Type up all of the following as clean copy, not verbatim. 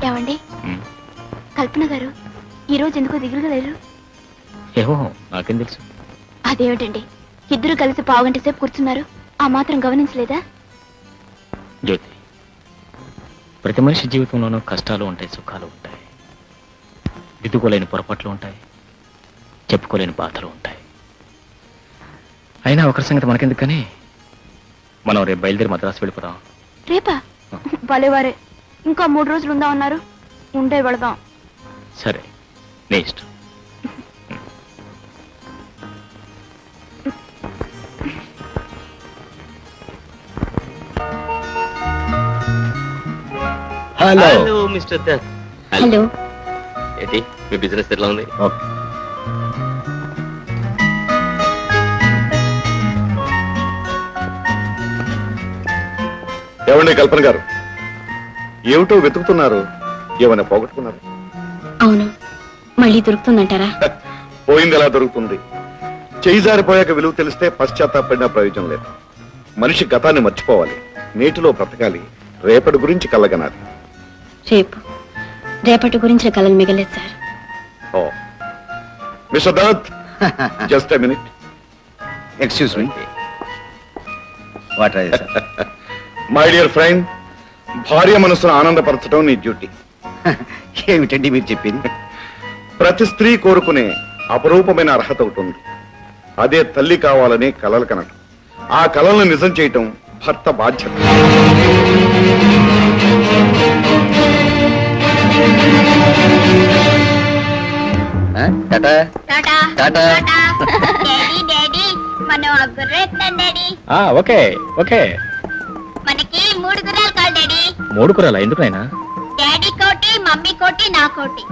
ఏమండి కల్పన గారు ఈరోజు ఎందుకో దిగులుగా లేరు? ఏమో నాకేం తెలుసు. అదేమిటండి ఇద్దరు కలిసి పావుగంట సేపు కూర్చున్నారు, ఆ మాత్రం గమనించలేదా? జ్యోతి, ప్రతి మనిషి జీవితంలోనూ కష్టాలు ఉంటాయి, సుఖాలు ఉంటాయి, దిద్దుకోలేని పొరపాట్లు ఉంటాయి, చెప్పుకోలేని బాధలు ఉంటాయి. అయినా ఒకరి సంగతి మనకెందుకు కానీ మనం రేపు బయలుదేరి మద్రాసు వెళ్ళిపోదాం. రేపా? భలేవారే, ఇంకా 3 రోజులు ఉందా ఉన్నారు. ఉండే వెళదాం. సరే, నీ ఇష్టం. Hello mister Dutt. హలో. ఏంటి మీ బిజినెస్ ఎట్లా ఉంది? ఏమండి కల్పన గారు, ఏమిటో వెతుకుతున్నారు? ఏమైనా పోగొట్టుకున్నారు? అవును, మళ్ళీ దొరుకుతుందంటారా? పోయింది ఎలా దొరుకుతుంది? చేయి జారిపోయాక విలువ తెలిస్తే పశ్చాత్తాపడినా ప్రయోజనం లేదు. మనిషి గతాన్ని మర్చిపోవాలి, నేటిలో బ్రతకాలి, రేపటి గురించి కలగనాలి. రేపటి గురించి కలలు మిగలేదు sir. Oh mister Dutt, just a minute. Excuse me. What are you? My dear friend, భార్య మనసును ఆనందపరచడం నీ డ్యూటీ. ఏమిటండి మీరు చెప్పింది? ప్రతి స్త్రీ కోరుకునే అపరూపమైన అర్హత ఒకటి ఉంది. అదే తల్లి కావాలనే కలలు కనటం. ఆ కలలను నిజం చేయటం భర్త బాధ్యత. Okay okay. మనకి 3 గుర్రాలు కావాలి డాడీ. 3 గుర్రాలా? ఎందుకు నాయనా? డాడీ కోటి, మమ్మీ కోటి, నా కోటి.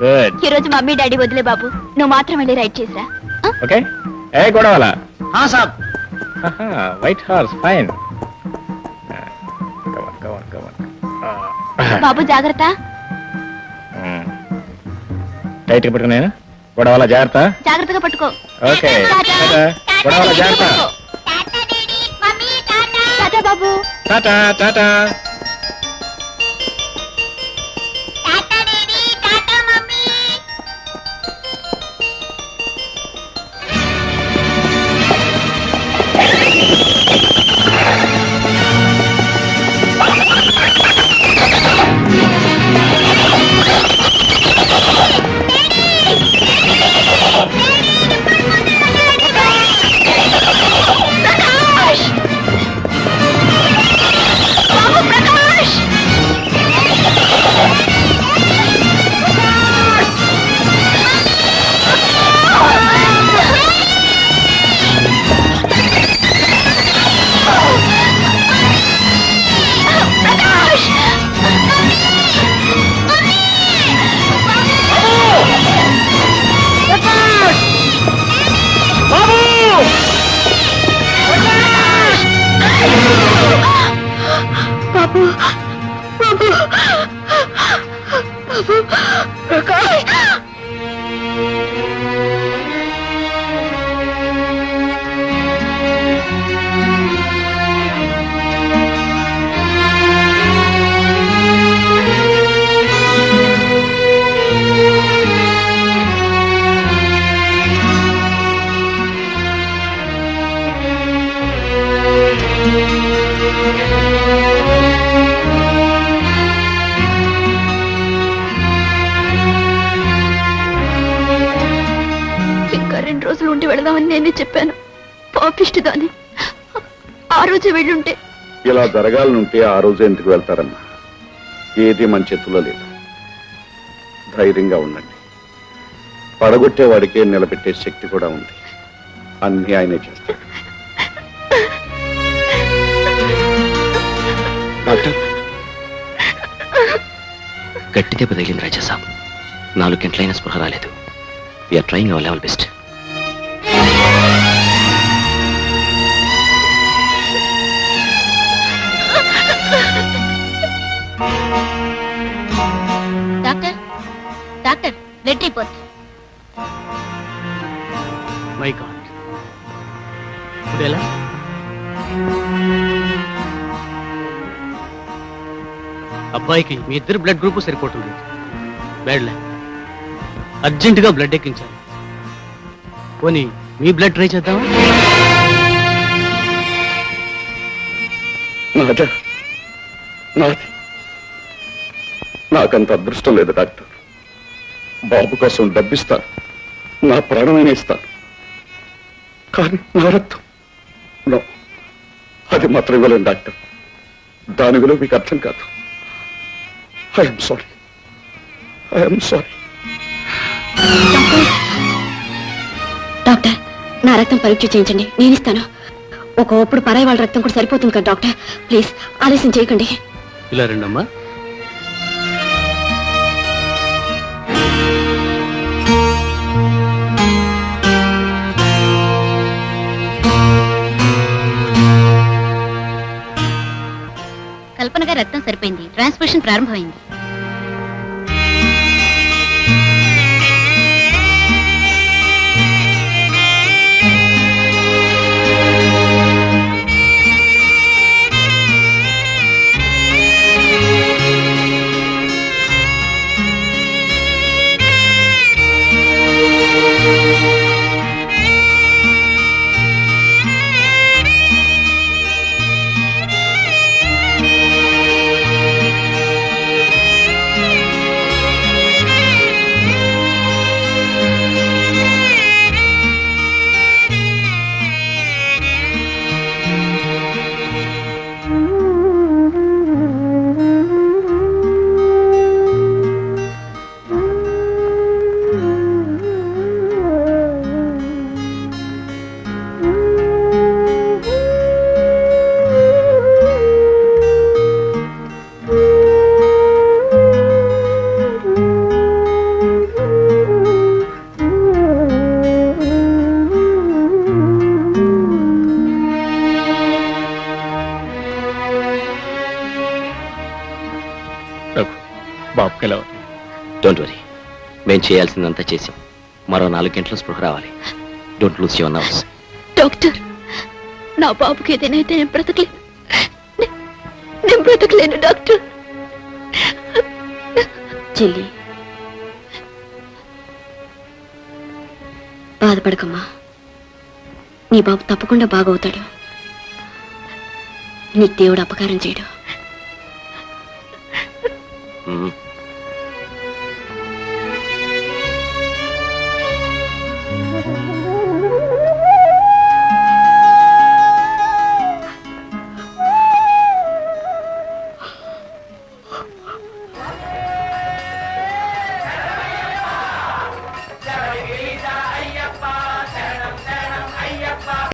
గుడ్. ఈ రోజు మమ్మీ డాడీ వదిలే బాబు, నువ్వు మాత్రం వెళ్ళి రైడ్ చేసిరా. ఓకే. ఏ గొడవలా? हाँ साहब. White horse, fine. బాబు జాగ్రత్త. టైట్ గా పట్టుకున్నాయా? గొడవలా జాగ్రత్త. జాగ్రత్తగా పట్టుకో. ఓకే. గొడవలా జాగ్రత్త. టాటా బాబు. టాటా టాటా. ఇంకా 2 రోజులు ఉండి వెళదామని నేనే చెప్పాను. పాపిష్టిదాన్ని. ఆ రోజే వెళ్ళుంటే. ఇలా జరగాలనుంటే ఆ రోజు ఎందుకు వెళ్తారమ్మా? ఏది మన చేతుల్లో లేదు. ధైర్యంగా ఉండండి. పడగొట్టే వాడికే నిలబెట్టే శక్తి కూడా ఉంది. అన్ని ఆయనే చేస్తాడు. డాక్టర్, గట్టి దెబ్బ తగిలింది రాజా సాబ్. 4 గంటలైన స్పృహ రాలేదు. We're trying our level best. Doctor, doctor, blood report. My god, ఇప్పుడు ఎలా? అబ్బాయికి మీ ఇద్దరు బ్లడ్ గ్రూప్ సరిపోతుంది. Bad luck. అర్జెంటుగా బ్లడ్ ఎక్కించాలి. పోనీ మీ బ్లడ్ ట్రై చేద్దామా? నాదా నాది నాకంత అదృష్టం లేదు డాక్టర్. బాబు కోసం డబ్బిస్తాను, నా ప్రాణమైన ఇస్తాను, కానీ నా రక్తం నో, అది మాత్రం ఇవ్వలేను డాక్టర్. దాని విలువ మీకు అర్థం కాదు. I'm sorry, I'm sorry. Doctor, నా రక్తం పరీక్ష చేయించండి, నేను ఇస్తాను. ఒకప్పుడు పరాయి వాళ్ళ రక్తం కూడా సరిపోతుంది కదా డాక్టర్. ప్లీజ్ ఆలస్యం చేయకండి. ఇలా రండమ్మా. కల్పనగా రక్తం సరిపోయింది, ట్రాన్స్ఫ్యూషన్ ప్రారంభమైంది. బాబుకి ఎలా ఉంది? డోంట్ వరీ, మేము చేయాల్సిందంతా చేసాం. మరో 4 గంటల స్పృహ రావాలి. Don't lose your nerves. Doctor, నా బాబుకి ఏదైతే నేను బ్రతకలేను, నేను బ్రతకలేను డాక్టర్. చెల్లి, బాధపడకమ్మా. నీ బాబు తప్పకుండా బాగవుతాడు. నీకు దేవుడు అపకారం చేయడు. మ్మ్.